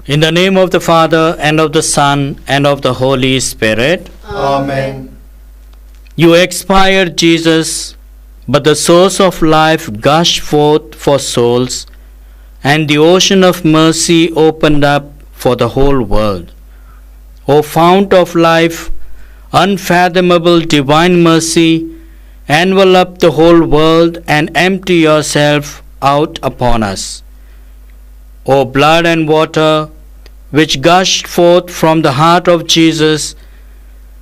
In the name of the Father, and of the Son, and of the Holy Spirit. Amen. You expired, Jesus, but the source of life gushed forth for souls, and the ocean of mercy opened up for the whole world. O fount of life, unfathomable divine mercy, envelop the whole world and empty yourself out upon us. O blood and water, which gushed forth from the heart of Jesus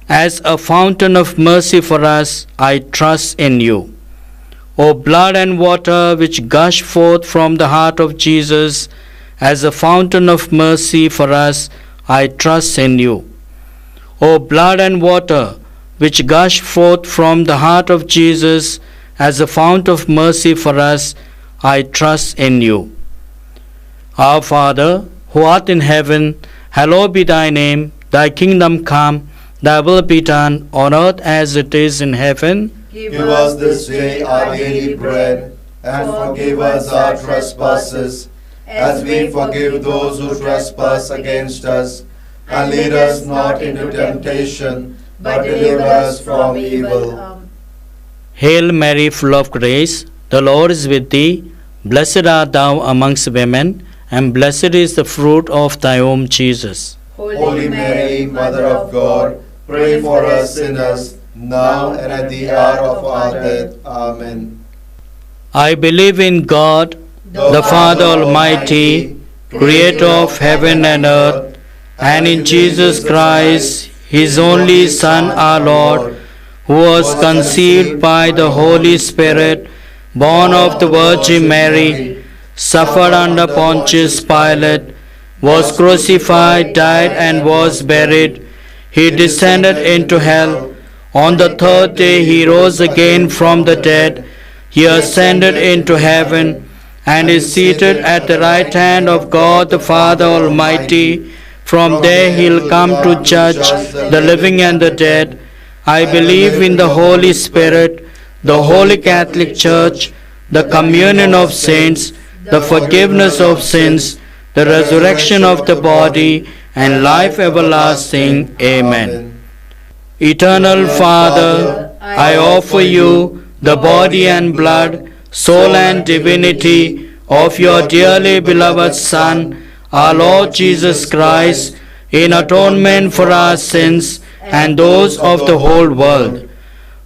as a fountain of mercy for us, I trust in you. O blood and water, which gushed forth from the heart of Jesus as a fountain of mercy for us, I trust in you. O blood and water, which gushed forth from the heart of Jesus as a fount of mercy for us, I trust in you. Our Father, who art in heaven, hallowed be thy name. Thy kingdom come, thy will be done on earth as it is in heaven. Give us this day our daily bread, and forgive us our trespasses, as we forgive those who trespass against us. And lead us not into temptation, but deliver us from evil. Hail Mary, full of grace, the Lord is with thee. Blessed art thou amongst women, and blessed is the fruit of thy womb, Jesus. Holy Mary, Mother of God, pray for us sinners, now and at the hour of our death. Amen. I believe in God, the Father Almighty, creator of heaven and earth, and in Jesus Christ, his only Son, our Lord, who was conceived by the Holy Spirit, born of the Virgin Mary, suffered under Pontius Pilate, was crucified, died, and was buried. He descended into hell. On the third day he rose again from the dead. He ascended into heaven, and is seated at the right hand of God the Father Almighty. From there he'll come to judge the living and the dead. I believe in the Holy Spirit, the Holy Catholic Church, the communion of saints, the forgiveness of sins, the resurrection of the body, and life everlasting. Amen. Eternal Father, I offer you the body and blood, soul and divinity of your dearly beloved Son, our Lord Jesus Christ, in atonement for our sins and those of the whole world.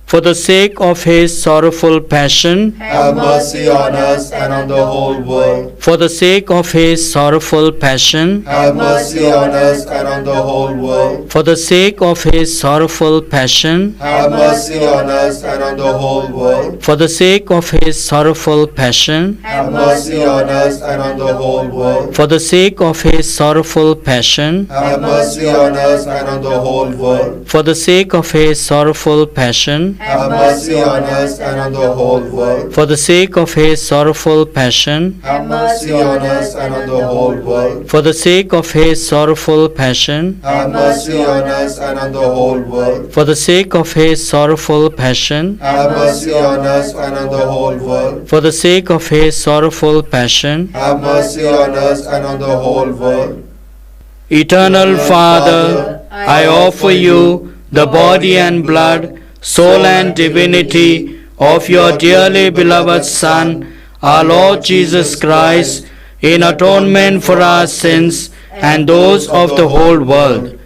For the sake of his sorrowful passion, have mercy on us and on the whole world. For the sake of his sorrowful passion, have mercy on us and on the whole world. For the sake of his sorrowful passion, have mercy on us and on the whole world. For the sake of his sorrowful passion, have mercy on us and on the whole world. For the sake of his sorrowful passion, have mercy on us and on the whole world. For the sake of his sorrowful passion, have mercy on us and on the whole world. For the sake of his sorrowful passion, have mercy on us and on the whole world. For the sake of his sorrowful passion, have mercy on us and on the whole world. For the sake of his sorrowful passion, have mercy on us and on the whole world. For the sake of his sorrowful passion, have mercy on us and on the whole world. Eternal Father, I offer you the body and blood, soul and divinity of your dearly beloved Son, our Lord Jesus Christ, in atonement for our sins and those of the whole world.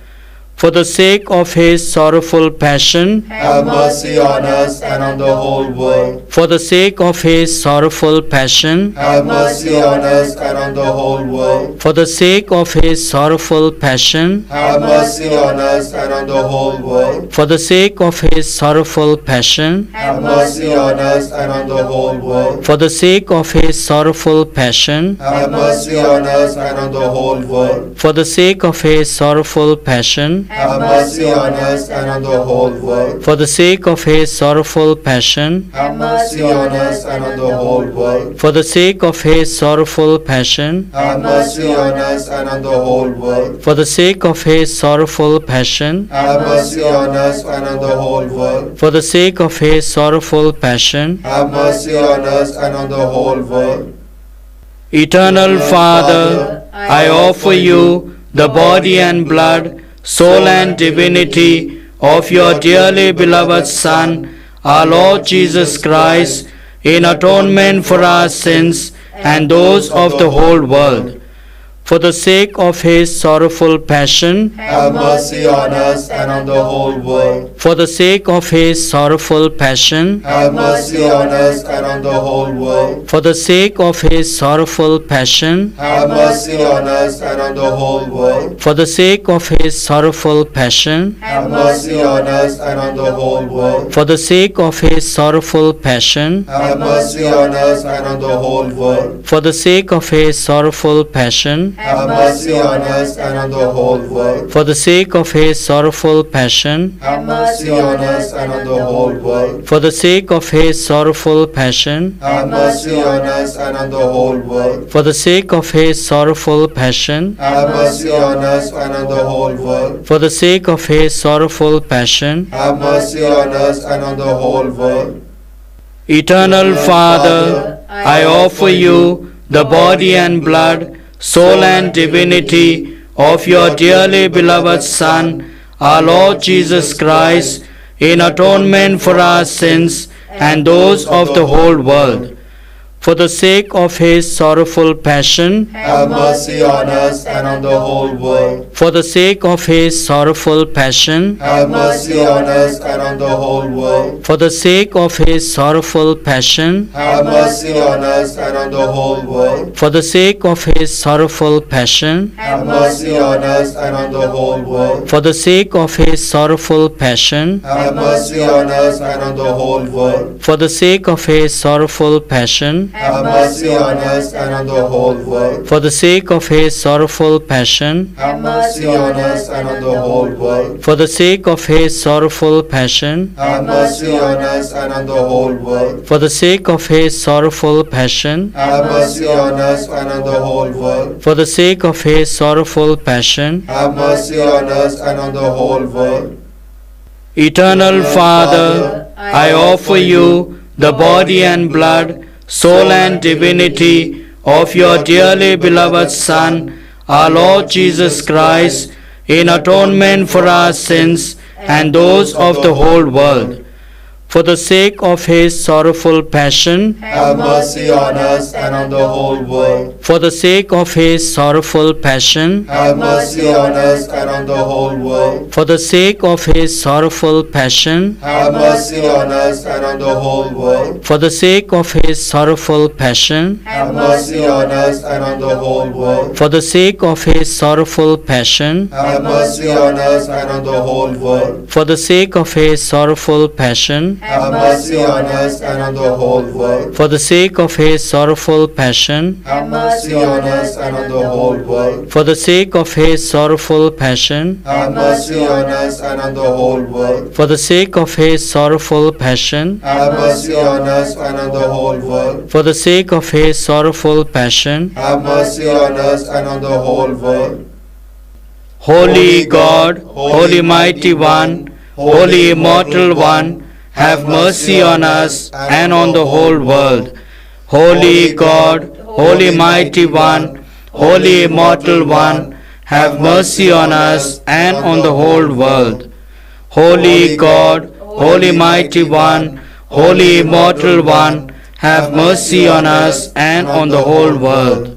For the sake of his sorrowful passion, have mercy on us and on the whole world. For the sake of his sorrowful passion, have mercy on us and on the whole world. For the sake of his sorrowful passion, have mercy on us and on the whole world. For the sake of his sorrowful passion, have mercy on us and on the whole world. For the sake of his sorrowful passion, have mercy on us and on the whole world. For the sake of his sorrowful passion, have mercy on us and on the whole world. For the sake of his sorrowful passion, have mercy on us and on the whole world. For the sake of his sorrowful passion, have mercy on us and on the whole world. For the sake of his sorrowful passion, have mercy on us and on the whole world. For the sake of his sorrowful passion, have mercy on us and on the whole world. Eternal Father, I offer you the body and blood, soul and divinity of your dearly beloved Son, our Lord Jesus Christ, in atonement for our sins and those of the whole world. For the sake of his sorrowful passion, have mercy on us and on the whole world. for the sake of his sorrowful passion, Have mercy on us and on the whole world. for the sake of his sorrowful passion, Have mercy on us and on the whole world. for the sake of his sorrowful passion, Have mercy on us and on the whole world. for the sake of his sorrowful passion, Have mercy on us and on the whole world. for the sake of his sorrowful passion, Have mercy on us and on the whole world. for the sake of his sorrowful passion, Have mercy on us and on the whole world. for the sake of his sorrowful passion, Have mercy on us and on the whole world. for the sake of his sorrowful passion, Have mercy on us and on the whole world. for the sake of his sorrowful passion. Have mercy on us and on the whole world. Eternal Father, I offer you the body and blood, soul and divinity of your dearly beloved Son, our Lord Jesus Christ, in atonement for our sins and those of the whole world. For the sake of his sorrowful passion, Have mercy on us and on the whole world. for the sake of his sorrowful passion, Have mercy on us and on the whole world. for the sake of his sorrowful passion, Have mercy on us and on the whole world. for the sake of his sorrowful passion, Have mercy on us and on the whole world. for the sake of his sorrowful passion, Have mercy on us and on the whole world. for the sake of his sorrowful passion, Have mercy on us and on the whole world. for the sake of his sorrowful passion, Have mercy on us and on the whole world. for the sake of his sorrowful passion, Have mercy on us and on the whole world. for the sake of his sorrowful passion, Have mercy on us and on the whole world. for the sake of his sorrowful passion. Have mercy on us and on the whole world. Eternal Father, I offer you the body and blood, soul and divinity of your dearly beloved Son, our Lord Jesus Christ, in atonement for our sins and those of the whole world. For the sake of his sorrowful passion, Have mercy on us and on the whole world. for the sake of his sorrowful passion, Have mercy on us and on the whole world. for the sake of his sorrowful passion, Have mercy on us and on the whole world. for the sake of his sorrowful passion, Have mercy on us and on the whole world. for the sake of his sorrowful passion, Have mercy on us and on the whole world. for the sake of his sorrowful passion, Have mercy on us and on the whole world. for the sake of his sorrowful passion, Have mercy on us and on the whole world. for the sake of his sorrowful passion, Have mercy on us and on the whole world. for the sake of his sorrowful passion, Have mercy on us and on the whole world. for the sake of his sorrowful passion. Have mercy on us and on the whole world. Holy God, Holy Mighty One, Holy Immortal One, have mercy on us and on the whole world. Holy God, Holy Mighty One, Holy Immortal One, have mercy on us and on the whole world. Holy God, Holy Mighty One, Holy Immortal One, have mercy on us and on the whole world.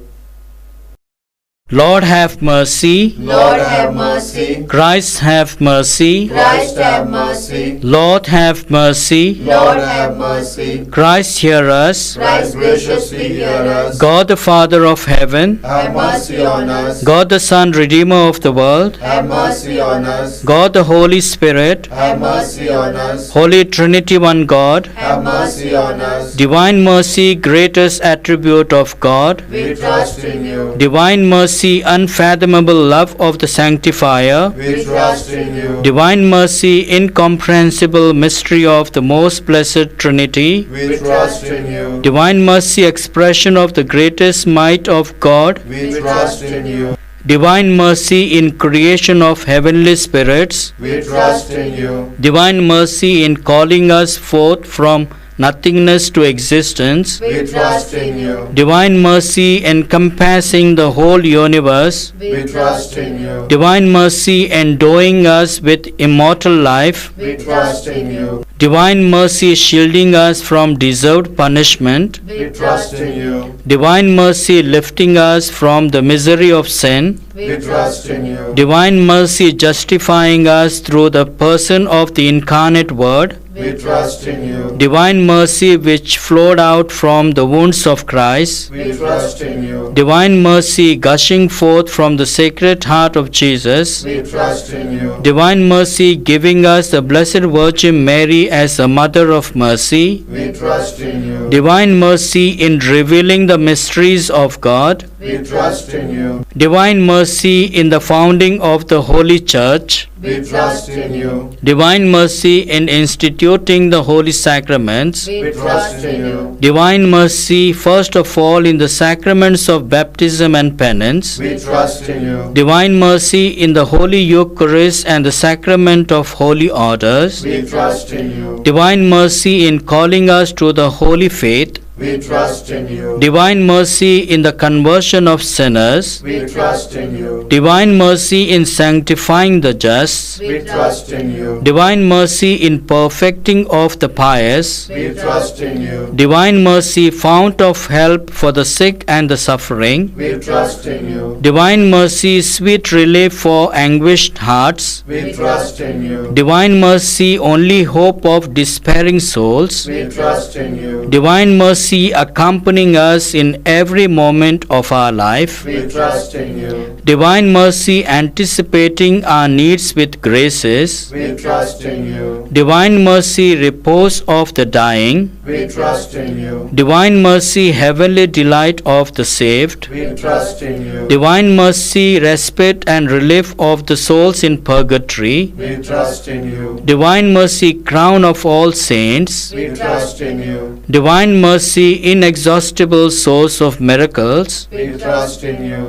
Lord have mercy. Lord have mercy. Christ have mercy. Christ have mercy. Lord have mercy. Lord have mercy. Christ hear us. Christ graciously hear us. God the Father of heaven, Have mercy on us. God the Son, Redeemer of the world, Have mercy on us. God the Holy Spirit, Have mercy on us. Holy Trinity one God, Have mercy on us. Divine mercy, greatest attribute of God, We trust in you. Divine mercy, unfathomable love of the Sanctifier, We trust in you. Divine mercy, incomprehensible mystery of the most blessed Trinity, We trust in you. Divine mercy, expression of the greatest might of God, We trust in you. Divine mercy in creation of heavenly spirits, We trust in you. Divine mercy in calling us forth from nothingness to existence, We trust in you. divine mercy encompassing the whole universe, We trust in you. divine mercy endowing us with immortal life, We trust in you. divine mercy shielding us from deserved punishment, We trust in you. divine mercy lifting us from the misery of sin, We trust in you. divine mercy justifying us through the person of the incarnate Word, We trust in you. divine mercy which flowed out from the wounds of Christ, We trust in you. divine mercy gushing forth from the Sacred Heart of Jesus, We trust in you. divine mercy giving us the Blessed Virgin Mary as a Mother of Mercy, We trust in you. divine mercy in revealing the mysteries of God, We trust in you. divine mercy in the founding of the Holy Church, We trust in you. divine mercy in instituting the holy sacraments, We trust in you. divine mercy first of all in the sacraments of baptism and penance, We trust in you. divine mercy in the Holy Eucharist and the sacrament of holy orders, We trust in you. divine mercy in calling us to the holy faith, We trust in you. divine mercy in the conversion of sinners, We trust in you. divine mercy in sanctifying the just, We trust in you. divine mercy in perfecting of the pious, We trust in you. divine mercy fount of help for the sick and the suffering, We trust in you. divine mercy sweet relief for anguished hearts, We trust in you. divine mercy only hope of despairing souls, We trust in you. divine mercy accompanying us in every moment of our life, We trust in you. divine mercy anticipating our needs with graces, We trust in you. divine mercy repose of the dying, We trust in you. divine mercy heavenly delight of the saved, We trust in you. divine mercy respite and relief of the souls in purgatory, We trust in you. divine mercy crown of all saints, We trust in you. divine mercy inexhaustible source of miracles, We trust in you.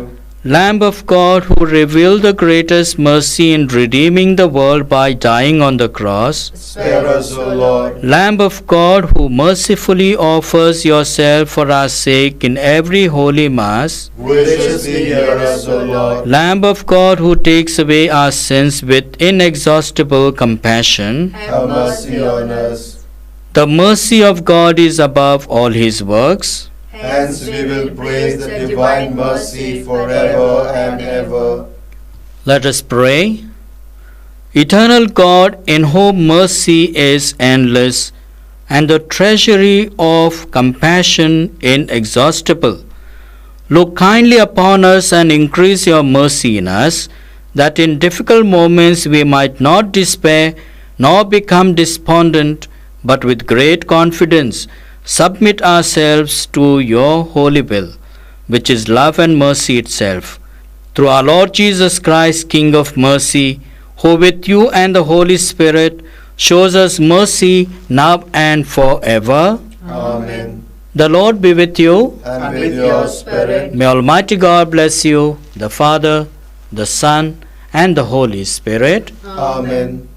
Lamb of God who revealed the greatest mercy in redeeming the world by dying on the cross, Spare us, O Lord. Lamb of God who mercifully offers yourself for our sake in every holy mass, Graciously hear us, O Lord. Lamb of God who takes away our sins with inexhaustible compassion, Have mercy on us. the mercy of God is above all his works. Hence we will praise the divine mercy forever and ever. Let us pray. Eternal God, in whom mercy is endless and the treasury of compassion inexhaustible, look kindly upon us and increase your mercy in us, that in difficult moments we might not despair nor become despondent, but with great confidence submit ourselves to your holy will, which is love and mercy itself. Through our Lord Jesus Christ, King of mercy, who with you and the Holy Spirit shows us mercy now and forever. Amen. The Lord be with you. And with your spirit. May Almighty God bless you, the Father, the Son, and the Holy Spirit. Amen.